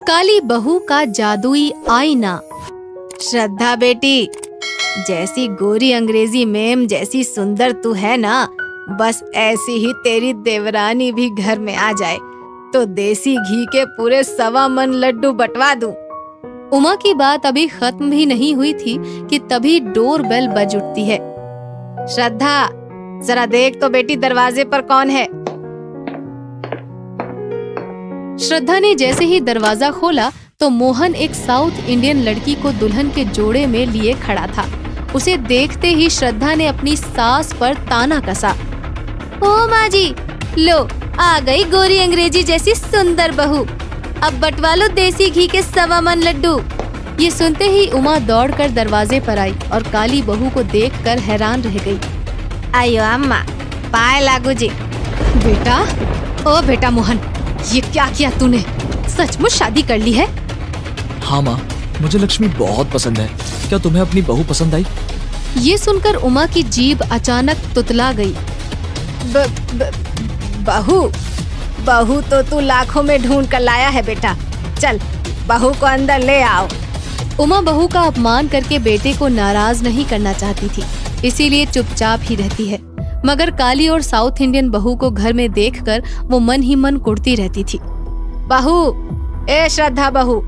काली बहू का जादुई आईना। श्रद्धा बेटी, जैसी गोरी अंग्रेजी मेम जैसी सुंदर तू है ना, बस ऐसी ही तेरी देवरानी भी घर में आ जाए तो देसी घी के पूरे 1.25 मन लड्डू बंटवा दूं। उमा की बात अभी खत्म भी नहीं हुई थी कि तभी डोर बेल बज उठती है। श्रद्धा, जरा देख तो बेटी दरवाजे पर कौन है। श्रद्धा ने जैसे ही दरवाजा खोला तो मोहन एक साउथ इंडियन लड़की को दुल्हन के जोड़े में लिए खड़ा था। उसे देखते ही श्रद्धा ने अपनी सास पर ताना कसा। ओ माँ जी, लो आ गई गोरी अंग्रेजी जैसी सुंदर बहू, अब बंटवा लो देसी घी के 1.25 मन लड्डू। ये सुनते ही उमा दौड़कर दरवाजे पर आई और काली बहू को देखकर हैरान रह गई। आयो अम्मा, पाए लागू जी। बेटा, ओ बेटा मोहन, ये क्या किया तूने? सचमुच शादी कर ली है? हाँ माँ, मुझे लक्ष्मी बहुत पसंद है। क्या तुम्हें अपनी बहू पसंद आई? ये सुनकर उमा की जीभ अचानक तुतला गई। बहू बहू तो तू लाखों में ढूंढ कर लाया है बेटा। चल बहू को अंदर ले आओ। उमा बहू का अपमान करके बेटे को नाराज नहीं करना चाहती थी, इसीलिए चुपचाप ही रहती है। मगर काली और साउथ इंडियन बहू को घर में देखकर वो मन ही मन कुड़ती रहती थी। बहू, ए श्रद्धा बहू,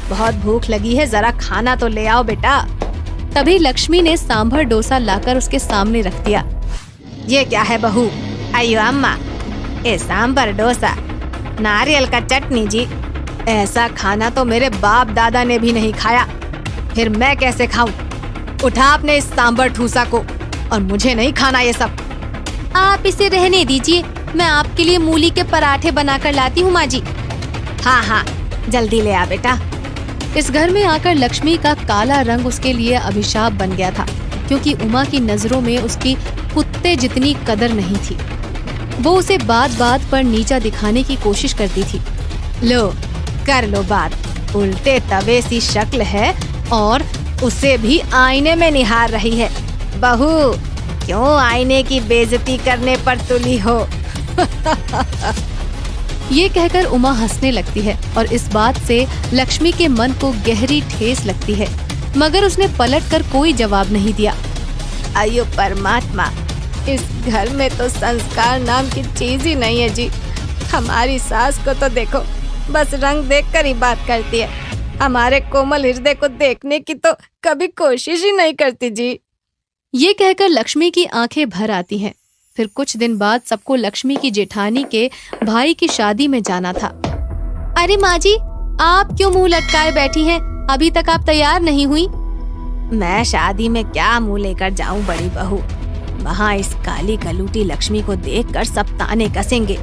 बहुत भूख लगी है, जरा खाना तो ले आओ बेटा। तभी लक्ष्मी ने सांभर डोसा लाकर उसके सामने रख दिया। ये क्या है बहू? आयो अम्मा, ये सांभर डोसा, नारियल का चटनी जी। ऐसा खाना तो मेरे बाप दादा ने भी नहीं खाया, फिर मैं कैसे खाऊं? उठा अपने इस सांभर ठूसा को, और मुझे नहीं खाना ये सब। आप इसे रहने दीजिए, मैं आपके लिए मूली के पराठे बनाकर लाती हूँ माँ जी। हाँ हाँ, जल्दी ले आ बेटा। इस घर में आकर लक्ष्मी का काला रंग उसके लिए अभिशाप बन गया था, क्योंकि उमा की नजरों में उसकी कुत्ते जितनी कदर नहीं थी। वो उसे बात बात पर नीचा दिखाने की कोशिश करती थी। लो कर लो बात, उल्टे तवे सी शक्ल है और उसे भी आईने में निहार रही है। बहू, क्यों आईने की बेइज्जती करने पर तुली हो? ये कहकर उमा हंसने लगती है और इस बात से लक्ष्मी के मन को गहरी ठेस लगती है, मगर उसने पलटकर कोई जवाब नहीं दिया। अयो परमात्मा, इस घर में तो संस्कार नाम की चीज ही नहीं है जी। हमारी सास को तो देखो, बस रंग देखकर ही बात करती है, हमारे कोमल हृदय को देखने की तो कभी कोशिश ही नहीं करती जी। ये कहकर लक्ष्मी की आंखें भर आती हैं। फिर कुछ दिन बाद सबको लक्ष्मी की जेठानी के भाई की शादी में जाना था। अरे माँ जी, आप क्यों मुंह लटकाए बैठी हैं? अभी तक आप तैयार नहीं हुई? मैं शादी में क्या मुंह लेकर जाऊं बड़ी बहू, वहाँ इस काली कलूटी लक्ष्मी को देखकर सब ताने कसेंगे,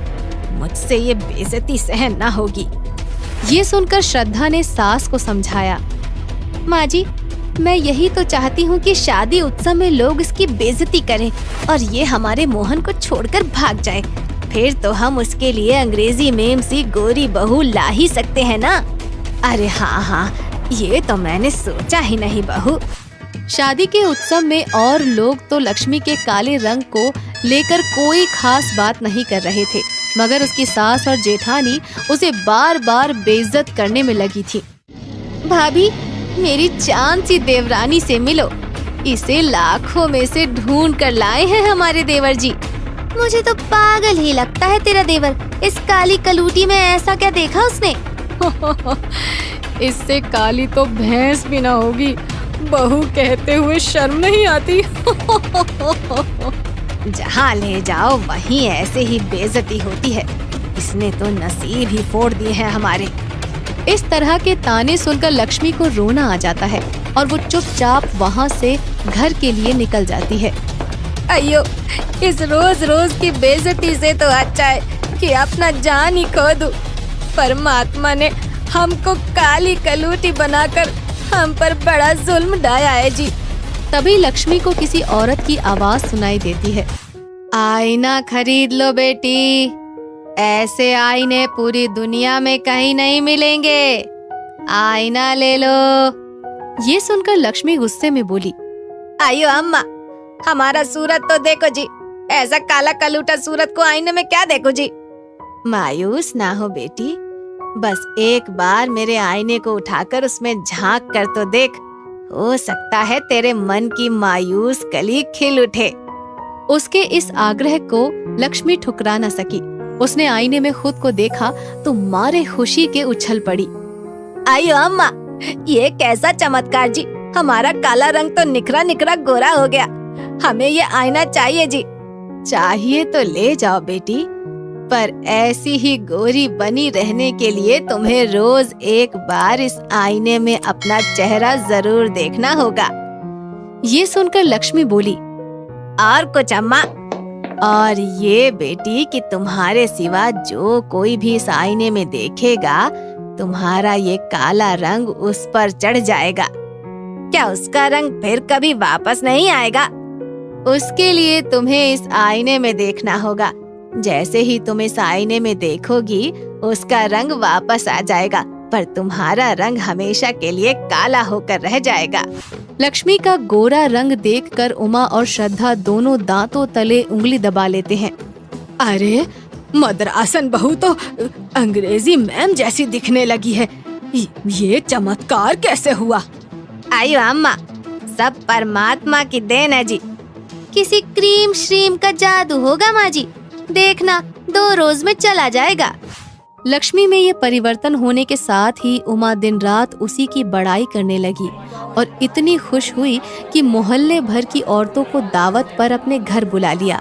मुझसे ये बेइज्जती सहन न होगी। ये सुनकर श्रद्धा ने सास को समझाया। माँ जी, मैं यही तो चाहती हूँ कि शादी उत्सव में लोग इसकी बेइज्जती करें और ये हमारे मोहन को छोड़कर भाग जाए, फिर तो हम उसके लिए अंग्रेजी मेम सी गोरी बहू ला ही सकते हैं ना। अरे हाँ हाँ, ये तो मैंने सोचा ही नहीं बहू। शादी के उत्सव में और लोग तो लक्ष्मी के काले रंग को लेकर कोई खास बात नहीं कर रहे थे, मगर उसकी सास और जेठानी उसे बार बार बेइज्जत करने में लगी थी। भाभी, मेरी चांद सी देवरानी से मिलो, इसे लाखों में से ढूंढ कर लाए हैं हमारे देवर जी। मुझे तो पागल ही लगता है तेरा देवर, इस काली कलूटी में ऐसा क्या देखा उसने? इससे काली तो भैंस भी ना होगी, बहू कहते हुए शर्म नहीं आती। जहाँ ले जाओ वहीं ऐसे ही बेइज्जती होती है, इसने तो नसीब ही फोड़ दिए हैं हमारे। इस तरह के ताने सुनकर लक्ष्मी को रोना आ जाता है और वो चुपचाप वहाँ से घर के लिए निकल जाती है। अयो, इस रोज रोज की बेइज्जती से तो अच्छा है कि अपना जान ही खो दूं। परमात्मा ने हमको काली कलूटी बनाकर हम पर बड़ा जुल्म ढाया है जी। तभी लक्ष्मी को किसी औरत की आवाज सुनाई देती है। आईना खरीद लो बेटी, ऐसे आईने पूरी दुनिया में कहीं नहीं मिलेंगे, आईना ले लो। ये सुनकर लक्ष्मी गुस्से में बोली। आयो अम्मा, हमारा सूरत तो देखो जी, ऐसा काला कलूटा सूरत को आईने में क्या देखो जी। मायूस ना हो बेटी, बस एक बार मेरे आईने को उठाकर उसमें झांक कर तो देख, हो सकता है तेरे मन की मायूस कली खिल उठे। उसके इस आग्रह को लक्ष्मी ठुकरा न सकी। उसने आईने में खुद को देखा तो मारे खुशी के उछल पड़ी। आयो अम्मा, ये कैसा चमत्कार जी, हमारा काला रंग तो निखरा निखरा गोरा हो गया। हमें ये आईना चाहिए जी। चाहिए तो ले जाओ बेटी, पर ऐसी ही गोरी बनी रहने के लिए तुम्हें रोज एक बार इस आईने में अपना चेहरा जरूर देखना होगा। ये सुनकर लक्ष्मी बोली, और कुछ अम्मा? और ये बेटी कि तुम्हारे सिवा जो कोई भी इस आईने में देखेगा, तुम्हारा ये काला रंग उस पर चढ़ जाएगा। क्या उसका रंग फिर कभी वापस नहीं आएगा? उसके लिए तुम्हें इस आईने में देखना होगा। जैसे ही तुम इस आईने में देखोगी, उसका रंग वापस आ जाएगा, पर तुम्हारा रंग हमेशा के लिए काला होकर रह जाएगा। लक्ष्मी का गोरा रंग देखकर उमा और श्रद्धा दोनों दांतों तले उंगली दबा लेते हैं। अरे मद्रासन बहू तो अंग्रेजी मैम जैसी दिखने लगी है। ये चमत्कार कैसे हुआ? आयो अम्मा, सब परमात्मा की देन है जी। किसी क्रीम श्रीम का जादू होगा माँ जी, देखना 2 रोज में चला जाएगा। लक्ष्मी में ये परिवर्तन होने के साथ ही उमा दिन रात उसी की बड़ाई करने लगी और इतनी खुश हुई कि मोहल्ले भर की औरतों को दावत पर अपने घर बुला लिया।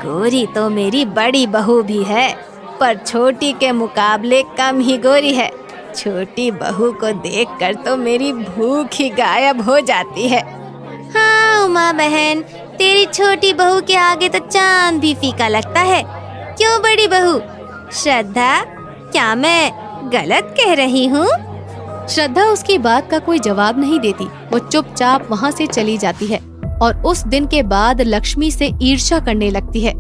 गोरी तो मेरी बड़ी बहू भी है, पर छोटी के मुकाबले कम ही गोरी है। छोटी बहू को देखकर तो मेरी भूख ही गायब हो जाती है। हाँ उमा बहन, तेरी छोटी बहू के आगे तो चांद भी फीका लगता है। क्यों बड़ी बहू? श्रद्धा, क्या मैं गलत कह रही हूँ? श्रद्धा उसकी बात का कोई जवाब नहीं देती। वो चुपचाप वहाँ से चली जाती है और उस दिन के बाद लक्ष्मी से ईर्ष्या करने लगती है।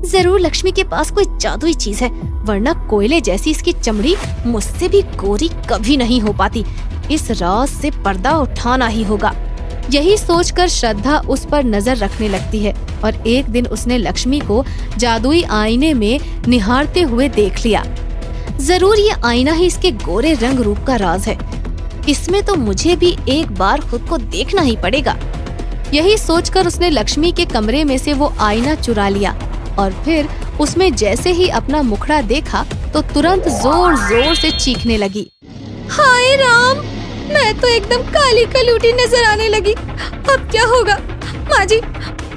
जरूर लक्ष्मी के पास कोई जादुई चीज है, वरना कोयले जैसी इसकी चमड़ी मुझसे भी गोरी कभी नहीं हो पाती। इस राज से पर्दा उठाना ही होगा। यही सोचकर श्रद्धा उस पर नजर रखने लगती है और एक दिन उसने लक्ष्मी को जादुई आईने में निहारते हुए देख लिया। जरूर ये आईना ही इसके गोरे रंग रूप का राज है। इसमें तो मुझे भी एक बार खुद को देखना ही पड़ेगा। यही सोचकर उसने लक्ष्मी के कमरे में से वो आईना चुरा लिया और फिर उसमें जैसे ही अपना मुखड़ा देखा तो तुरंत जोर जोर से चीखने लगी। हाय राम, मैं तो एकदम काली कलूटी नजर आने लगी। अब क्या होगा? माँ जी,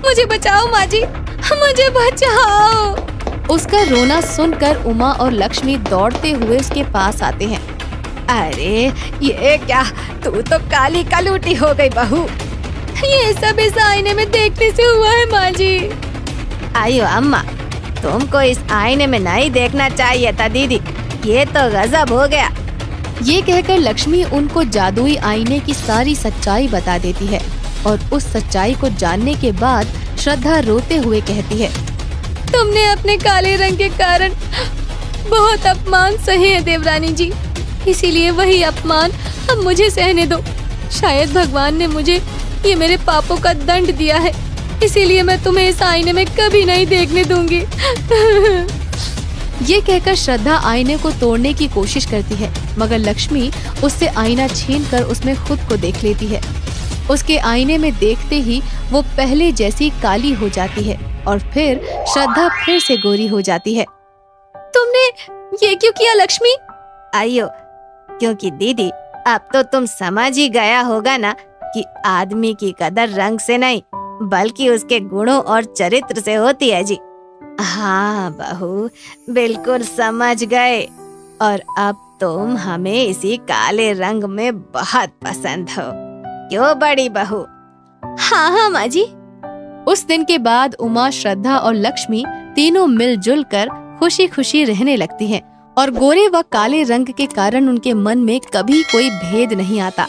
मुझे बचाओ, माँ जी, मुझे बचाओ। उसका रोना सुनकर उमा और लक्ष्मी दौड़ते हुए उसके पास आते हैं। अरे ये क्या, तू तो काली कलूटी हो गई बहू। ये सब इस आईने में देखने से हुआ है माँ जी। आयो अम्मा, तुमको इस आईने में नहीं देखना चाहिए था दीदी, ये तो गजब हो गया। ये कहकर लक्ष्मी उनको जादुई आईने की सारी सच्चाई बता देती है और उस सच्चाई को जानने के बाद श्रद्धा रोते हुए कहती है, तुमने अपने काले रंग के कारण बहुत अपमान सहे हैं देवरानी जी, इसीलिए वही अपमान अब मुझे सहने दो। शायद भगवान ने मुझे ये मेरे पापों का दंड दिया है, इसीलिए मैं तुम्हें इस आईने में कभी नहीं देखने दूंगी। ये कहकर श्रद्धा आईने को तोड़ने की कोशिश करती है, मगर लक्ष्मी उससे आईना छीनकर उसमें खुद को देख लेती है। उसके आईने में देखते ही वो पहले जैसी काली हो जाती है और फिर श्रद्धा फिर से गोरी हो जाती है। तुमने ये क्यों किया लक्ष्मी? आइयो, क्योंकि दीदी अब तो तुम समझ ही गया होगा ना कि आदमी की कदर रंग से नहीं बल्कि उसके गुणों और चरित्र से होती है जी। हाँ बहू, बिल्कुल समझ गए, और अब तुम हमें इसी काले रंग में बहुत पसंद हो, क्यों बड़ी बहू? हाँ हाँ माँ जी। उस दिन के बाद उमा, श्रद्धा और लक्ष्मी तीनों मिलजुल कर खुशी खुशी रहने लगती हैं और गोरे व काले रंग के कारण उनके मन में कभी कोई भेद नहीं आता।